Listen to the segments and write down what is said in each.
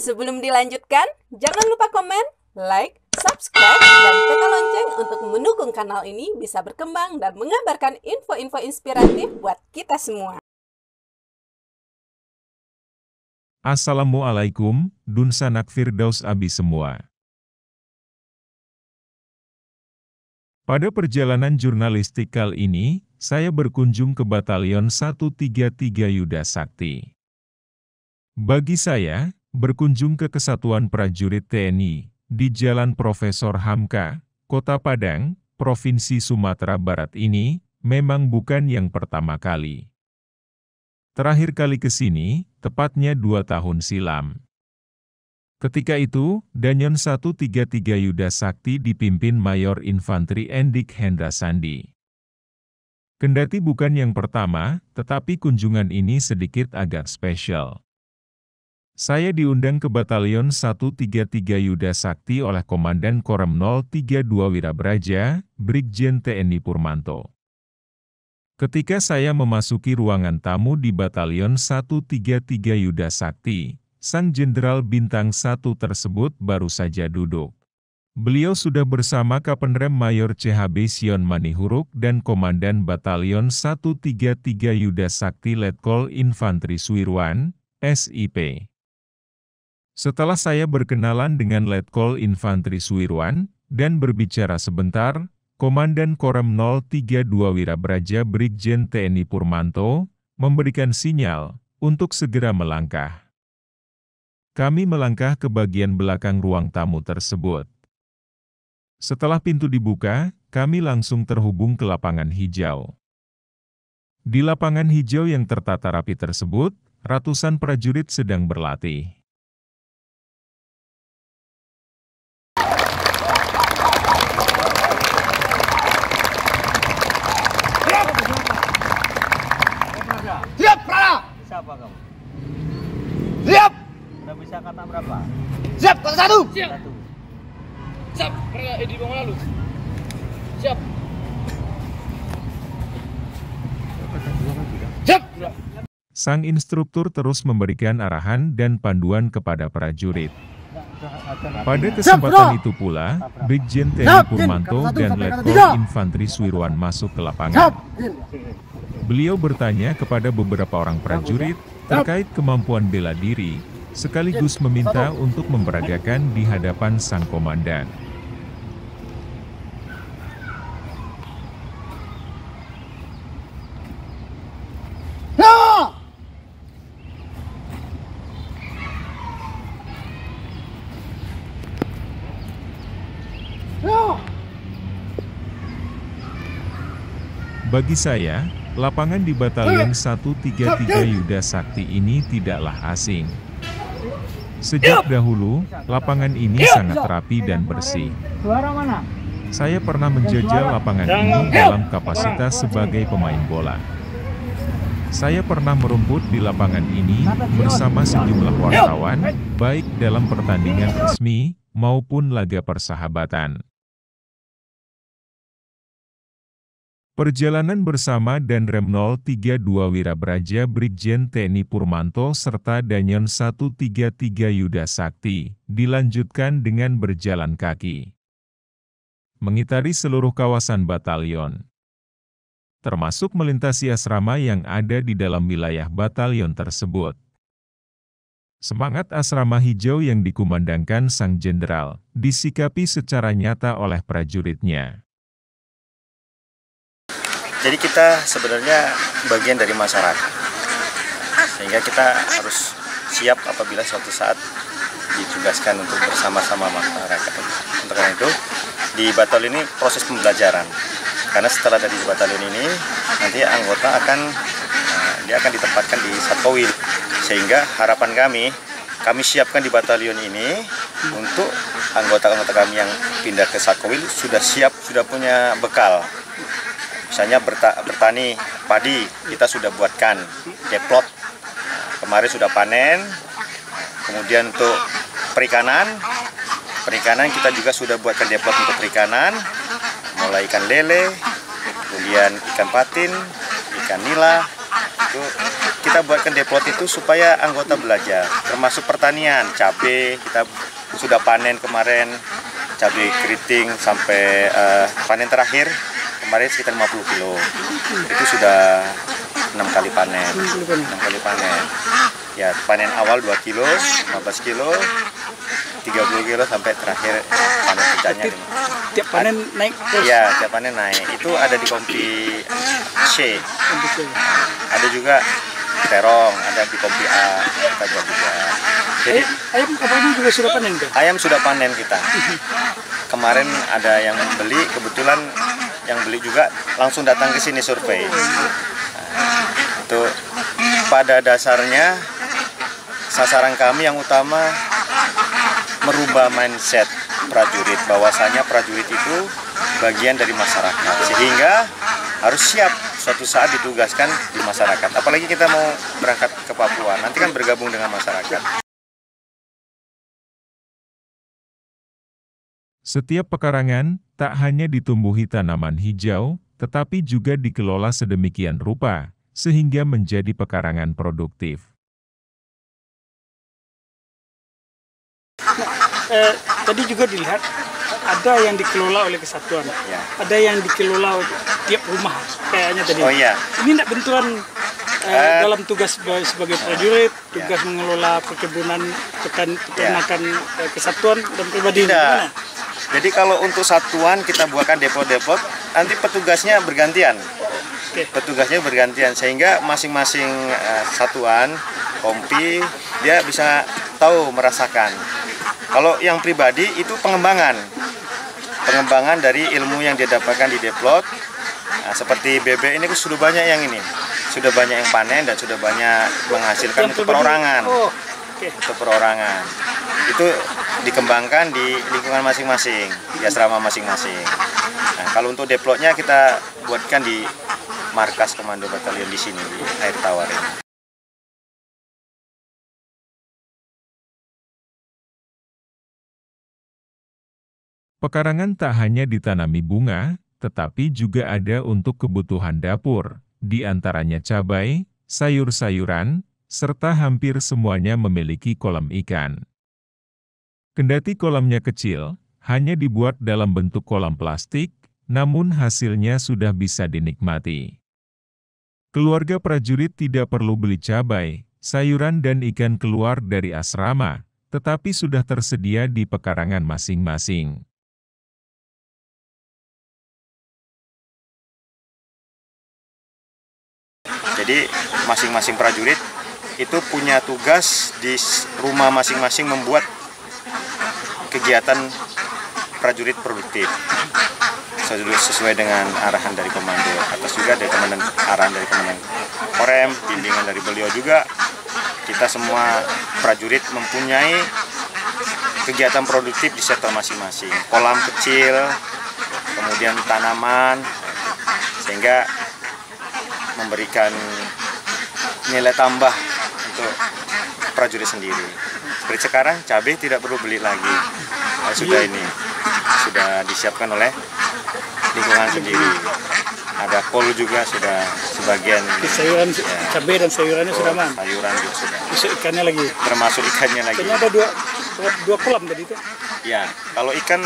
Sebelum dilanjutkan, jangan lupa komen, like, subscribe, dan tekan lonceng untuk mendukung kanal ini bisa berkembang dan mengabarkan info-info inspiratif buat kita semua. Assalamualaikum, Dun Sanak Firdaus Abi semua. Pada perjalanan jurnalistik kali ini, saya berkunjung ke Batalion 133 Yuda Sakti. Bagi saya, berkunjung ke Kesatuan Prajurit TNI, di Jalan Profesor Hamka, Kota Padang, Provinsi Sumatera Barat ini, memang bukan yang pertama kali. Terakhir kali ke sini, tepatnya 2 tahun silam. Ketika itu, Danyon 133 Yuda Sakti dipimpin Mayor Infantri Endik Hendra Sandi. Kendati bukan yang pertama, tetapi kunjungan ini sedikit agak spesial. Saya diundang ke Batalion 133 Yuda Sakti oleh Komandan Korem 032 Wirabraja, Brigjen TNI Purmanto. Ketika saya memasuki ruangan tamu di Batalion 133 Yuda Sakti, Sang Jenderal Bintang 1 tersebut baru saja duduk. Beliau sudah bersama Kapenrem Mayor CHB Sion Manihuruk dan Komandan Batalion 133 Yuda Sakti Letkol Infantri Suirwan, SIP. Setelah saya berkenalan dengan Letkol Infantri Suirwan, dan berbicara sebentar, Komandan Korem 032 Wirabraja Brigjen TNI Purmanto, memberikan sinyal, untuk segera melangkah. Kami melangkah ke bagian belakang ruang tamu tersebut. Setelah pintu dibuka, kami langsung terhubung ke lapangan hijau. Di lapangan hijau yang tertata rapi tersebut, ratusan prajurit sedang berlatih. Siap, Prana! Siapa kamu? Siap! Udah bisa kata berapa? Siap, kata 1! Siap. 1. Siap, Prana Edi bangun lalu. Siap. Siap! Sang instruktur terus memberikan arahan dan panduan kepada prajurit. Pada kesempatan itu pula, Brigjen TNI Purmanto dan Letkol Infantri Suirwan masuk ke lapangan. Beliau bertanya kepada beberapa orang prajurit terkait kemampuan bela diri, sekaligus meminta untuk memperagakan di hadapan sang komandan. Bagi saya, lapangan di Batalion 133 Yuda Sakti ini tidaklah asing. Sejak dahulu, lapangan ini sangat rapi dan bersih. Suara mana? Saya pernah menjajal lapangan ini dalam kapasitas sebagai pemain bola. Saya pernah merumput di lapangan ini bersama sejumlah wartawan, baik dalam pertandingan resmi maupun laga persahabatan. Perjalanan bersama Danrem 032 Wirabraja Brigjen TNI Purmanto serta Danyon 133 Yuda Sakti dilanjutkan dengan berjalan kaki, mengitari seluruh kawasan batalion, termasuk melintasi asrama yang ada di dalam wilayah batalion tersebut. Semangat asrama hijau yang dikumandangkan Sang Jenderal disikapi secara nyata oleh prajuritnya. Jadi kita sebenarnya bagian dari masyarakat, sehingga kita harus siap apabila suatu saat ditugaskan untuk bersama-sama masyarakat. Untuk itu, di batalion ini proses pembelajaran, karena setelah dari batalion ini, nanti anggota dia akan ditempatkan di Satkowil, sehingga harapan kami siapkan di batalion ini untuk anggota-anggota kami yang pindah ke Satkowil sudah siap, sudah punya bekal. Misalnya bertani padi, kita sudah buatkan deplot, kemarin sudah panen. Kemudian untuk perikanan kita juga sudah buatkan deplot untuk perikanan, mulai ikan lele, kemudian ikan patin, ikan nila, itu kita buatkan deplot itu supaya anggota belajar, termasuk pertanian, cabai kita sudah panen kemarin, cabai keriting sampai panen terakhir kemarin sekitar 50 kilo. Itu sudah 6 kali panen. 6 kali panen. Ya, panen awal 2 kilo, 15 kilo, 30 kilo sampai terakhir panen puncaknya. Tiap panen naik terus? Iya, tiap panen naik. Itu ada di kompi C. Ada juga terong, ada di kompi A, kita buat juga. Jadi Ayam kabarnya juga sudah panen kan? ayam sudah panen kita. Kemarin ada yang beli, kebetulan yang beli juga langsung datang ke sini survei. Nah, itu pada dasarnya sasaran kami yang utama merubah mindset prajurit, bahwasanya prajurit itu bagian dari masyarakat, sehingga harus siap suatu saat ditugaskan di masyarakat. Apalagi kita mau berangkat ke Papua, nanti kan bergabung dengan masyarakat. Setiap pekarangan tak hanya ditumbuhi tanaman hijau, tetapi juga dikelola sedemikian rupa, sehingga menjadi pekarangan produktif. Tadi juga dilihat ada yang dikelola oleh kesatuan, Ya. ada yang dikelola tiap rumah kayaknya tadi. Oh iya, Ini tidak benturan dalam tugas sebagai prajurit, tugas mengelola perkebunan, peternakan kesatuan dan pribadi. tidak. Gimana? Jadi kalau untuk satuan kita buatkan depot-depot, nanti petugasnya bergantian. Oke. Petugasnya bergantian sehingga masing-masing satuan, kompi, dia bisa tahu, merasakan. Kalau yang pribadi itu pengembangan dari ilmu yang dia dapatkan di deplot. Nah, seperti bebek ini sudah banyak yang ini, sudah banyak yang panen dan sudah banyak menghasilkan Yang untuk pribadi. perorangan. Oh, oke. Untuk perorangan itu dikembangkan di lingkungan masing-masing, di asrama masing-masing. Nah, kalau untuk deplotnya kita buatkan di markas komando batalion di sini di Air Tawar ini. Pekarangan tak hanya ditanami bunga, tetapi juga ada untuk kebutuhan dapur, di antaranya cabai, sayur-sayuran, serta hampir semuanya memiliki kolam ikan. Kendati kolamnya kecil, hanya dibuat dalam bentuk kolam plastik, namun hasilnya sudah bisa dinikmati. Keluarga prajurit tidak perlu beli cabai, sayuran dan ikan keluar dari asrama, tetapi sudah tersedia di pekarangan masing-masing. Jadi masing-masing prajurit itu punya tugas di rumah masing-masing membuat kegiatan prajurit produktif sesuai dengan arahan dari komando atas, juga dari komandan, arahan dari komandan Korem, bimbingan dari beliau juga. Kita semua prajurit mempunyai kegiatan produktif di sektor masing-masing, kolam kecil, kemudian tanaman, sehingga memberikan nilai tambah untuk prajurit sendiri. Seperti sekarang cabai tidak perlu beli lagi, sudah disiapkan oleh lingkungan sendiri. Ada kol juga sudah sebagian. Sayuran, cabai dan sayurannya sudah aman. Sayuran juga sudah. Bisa ikannya lagi. Termasuk ikannya lagi. Kayaknya ada dua kolam tadi itu. Ya, kalau ikan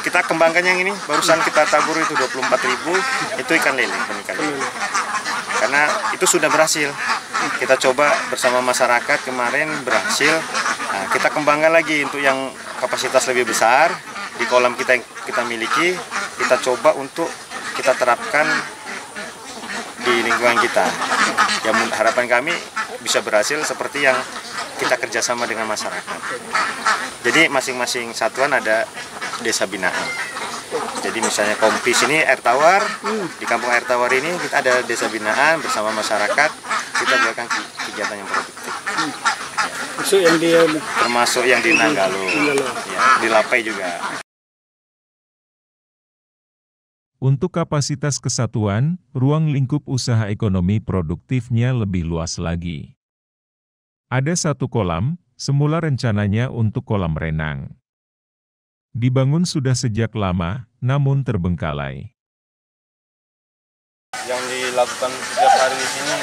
kita kembangkan yang ini, barusan kita tabur itu 24.000, itu ikan lele, ikan lele. Karena itu sudah berhasil. Kita coba bersama masyarakat kemarin berhasil. Nah, kita kembangkan lagi untuk yang kapasitas lebih besar di kolam kita yang kita miliki. Kita coba untuk kita terapkan di lingkungan kita. Yang harapan kami bisa berhasil seperti yang kita kerjasama dengan masyarakat. Jadi masing-masing satuan ada desa binaan. Jadi misalnya kompis ini Air Tawar, di kampung Air Tawar ini kita ada desa binaan bersama masyarakat, kita melakukan kegiatan yang produktif. Termasuk yang di Nanggalo, ya, di Lapai juga. Untuk kapasitas kesatuan, ruang lingkup usaha ekonomi produktifnya lebih luas lagi. Ada satu kolam, semula rencananya untuk kolam renang. Dibangun sudah sejak lama, namun terbengkalai. Yang dilakukan setiap hari di sini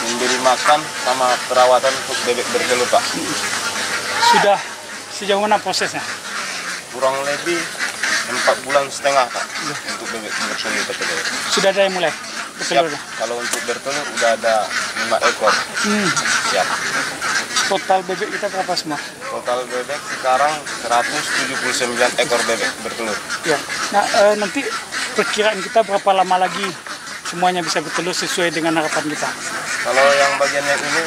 memberi makan sama perawatan untuk bebek bertelur, Pak. Sudah sejauh mana prosesnya? Kurang lebih 4,5 bulan, Pak, untuk bebek bertelur. Sudah ada yang mulai Siap. bertelur? Kalau untuk bertelur udah ada 5 ekor. Siap. Total bebek kita berapa semua? Total bebek sekarang 179 ekor bebek bertelur. Ya. Nah, nanti perkiraan kita berapa lama lagi semuanya bisa bertelur sesuai dengan harapan kita? Kalau yang bagian yang ini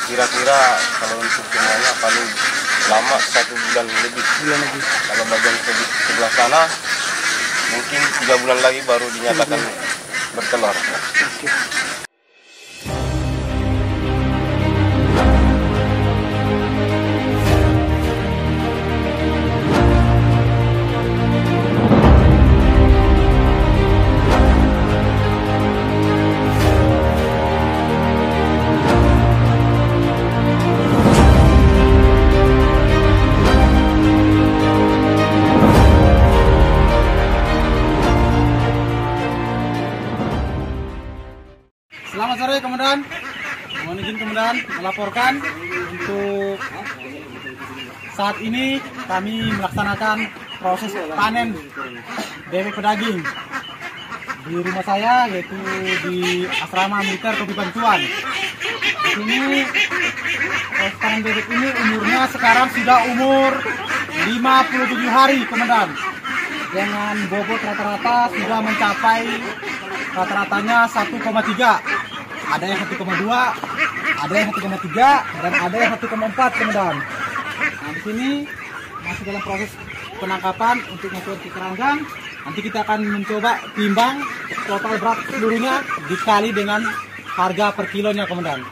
kira-kira kalau untuk semuanya paling lama 1 bulan lebih. Kalau bagian sebelah sana mungkin 3 bulan lagi baru dinyatakan bertelur. Oke. Selamat sore Komandan. Mohon izin Komandan melaporkan untuk saat ini kami melaksanakan proses panen bebek pedaging di rumah saya, yaitu di asrama militer Kopi Bantuan. Di sini proses panen bebek ini umurnya sekarang sudah umur 57 hari Komandan, dengan bobot rata-rata sudah mencapai rata-ratanya 1,3. Ada yang 1,2, ada yang 1,3, dan ada yang 1,4 Komandan. Nah, di sini masih dalam proses penangkapan untuk masuk ke keranjang. Nanti kita akan mencoba timbang total berat seluruhnya dikali dengan harga per kilonya Komandan.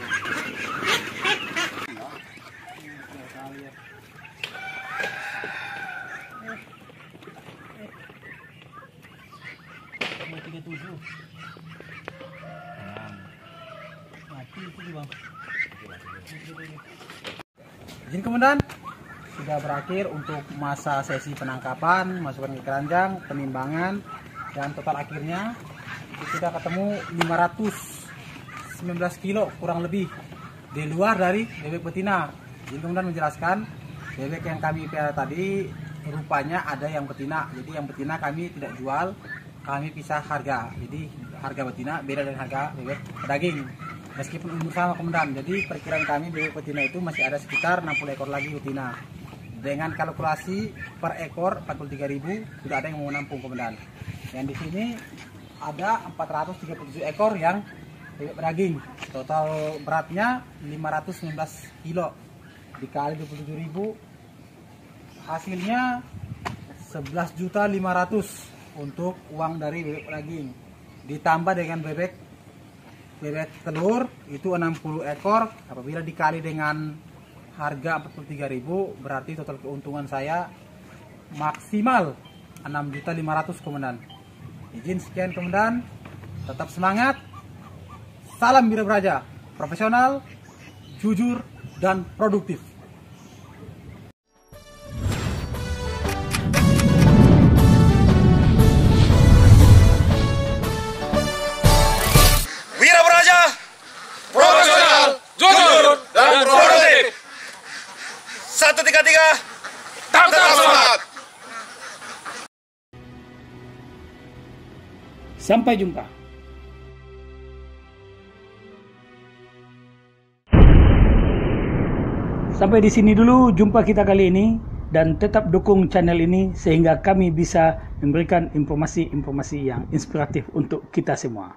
Izin Komandan, sudah berakhir untuk masa sesi penangkapan, masukkan ke keranjang, penimbangan, dan total akhirnya kita ketemu 519 kilo kurang lebih di luar dari bebek betina. Izin Komandan menjelaskan, bebek yang kami pelihara tadi rupanya ada yang betina, jadi yang betina kami tidak jual, kami pisah harga. Jadi harga betina beda dengan harga bebek pedaging. Meskipun umur sama Komandan, jadi perkiraan kami bebek betina itu masih ada sekitar 60 ekor lagi betina. Dengan kalkulasi per ekor 43.000 sudah ada yang mau nampung Komandan. Dan di sini ada 437 ekor yang bebek pedaging. Total beratnya 519 kilo dikali 27.000, hasilnya 11.500.000 untuk uang dari bebek pedaging. Ditambah dengan bebek telur itu 60 ekor, apabila dikali dengan harga 43.000 berarti total keuntungan saya maksimal 6.500.000 Komandan. Izin sekian Komandan, tetap semangat, salam Bira Braja, profesional, jujur, dan produktif. Profesional, jujur, dan produktif. 133, tetap semangat. Sampai jumpa. Sampai di sini dulu jumpa kita kali ini, dan tetap dukung channel ini sehingga kami bisa memberikan informasi-informasi yang inspiratif untuk kita semua.